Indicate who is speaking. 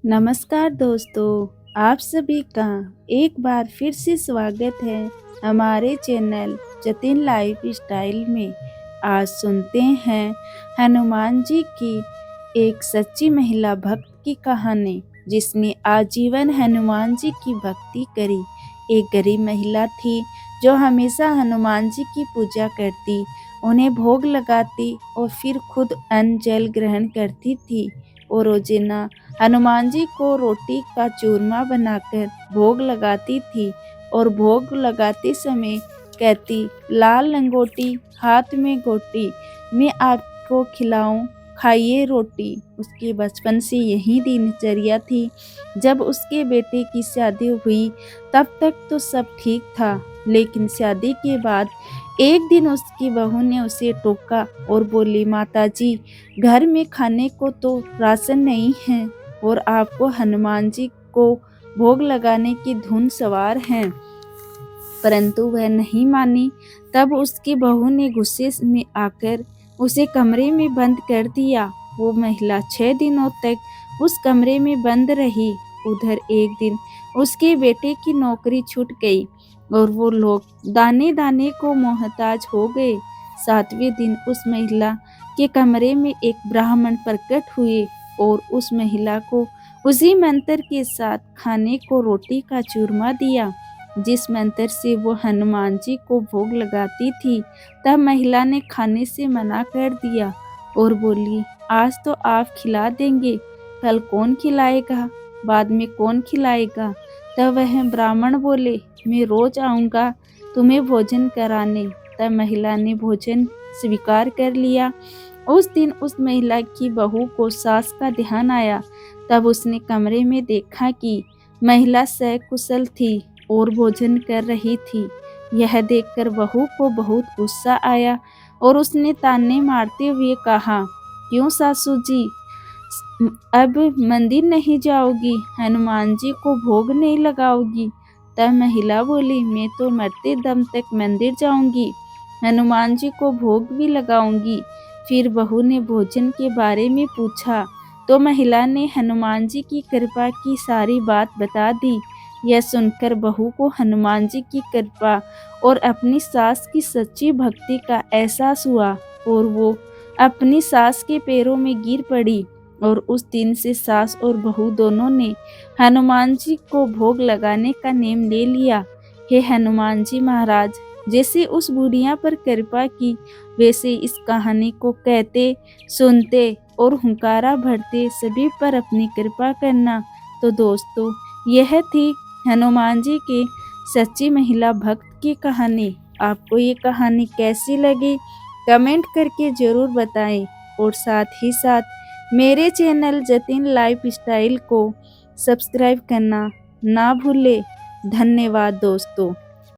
Speaker 1: नमस्कार दोस्तों, आप सभी का एक बार फिर से स्वागत है हमारे चैनल जतिन लाइफ स्टाइल में। आज सुनते हैं हनुमान जी की एक सच्ची महिला भक्त की कहानी, जिसने आजीवन हनुमान जी की भक्ति करी। एक गरीब महिला थी जो हमेशा हनुमान जी की पूजा करती, उन्हें भोग लगाती और फिर खुद अन्न जल ग्रहण करती थी। और रोजाना हनुमान जी को रोटी का चूरमा बनाकर भोग लगाती थी और भोग लगाते समय कहती, लाल लंगोटी हाथ में गोटी, मैं आपको खिलाऊं खाइए रोटी। उसके बचपन से यही दिनचर्या थी। जब उसके बेटे की शादी हुई तब तक तो सब ठीक था, लेकिन शादी के बाद एक दिन उसकी बहू ने उसे टोका और बोली, माताजी, घर में खाने को तो राशन नहीं है और आपको हनुमान जी को भोग लगाने की धुन सवार है। परंतु वह नहीं मानी। तब उसकी बहू ने गुस्से में आकर उसे कमरे में बंद कर दिया। वो महिला 6 दिनों तक उस कमरे में बंद रही। उधर एक दिन उसके बेटे की नौकरी छूट गई और वो लोग दाने दाने को मोहताज हो गए। 7वें दिन उस महिला के कमरे में एक ब्राह्मण प्रकट हुए और उस महिला को उसी मंत्र के साथ खाने को रोटी का चूरमा दिया, जिस मंत्र से वो हनुमान जी को भोग लगाती थी। तब महिला ने खाने से मना कर दिया और बोली, आज तो आप खिला देंगे, कल कौन खिलाएगा, बाद में कौन खिलाएगा। तब वह ब्राह्मण बोले, मैं रोज आऊँगा तुम्हें भोजन कराने। तब महिला ने भोजन स्वीकार कर लिया। उस दिन उस महिला की बहू को सास का ध्यान आया। तब उसने कमरे में देखा कि महिला सकुशल थी और भोजन कर रही थी। यह देखकर बहू को बहुत गुस्सा आया और उसने ताने मारते हुए कहा, क्यों सासू जी, अब मंदिर नहीं जाओगी, हनुमान जी को भोग नहीं लगाओगी। तब महिला बोली, मैं तो मरते दम तक मंदिर जाऊंगी, हनुमान जी को भोग भी लगाऊंगी। फिर बहू ने भोजन के बारे में पूछा तो महिला ने हनुमान जी की कृपा की सारी बात बता दी। यह सुनकर बहू को हनुमान जी की कृपा और अपनी सास की सच्ची भक्ति का एहसास हुआ और वो अपनी सास के पैरों में गिर पड़ी। और उस दिन से सास और बहू दोनों ने हनुमान जी को भोग लगाने का नेम ले लिया। हे हनुमान जी महाराज, जैसे उस बुढ़िया पर कृपा की, वैसे इस कहानी को कहते, सुनते और हुंकारा भरते सभी पर अपनी कृपा करना। तो दोस्तों, यह थी हनुमान जी की सच्ची महिला भक्त की कहानी। आपको ये कहानी कैसी लगी कमेंट करके ज़रूर बताएं और साथ ही साथ मेरे चैनल जतिन लाइफ स्टाइल को सब्सक्राइब करना ना भूलें। धन्यवाद दोस्तों।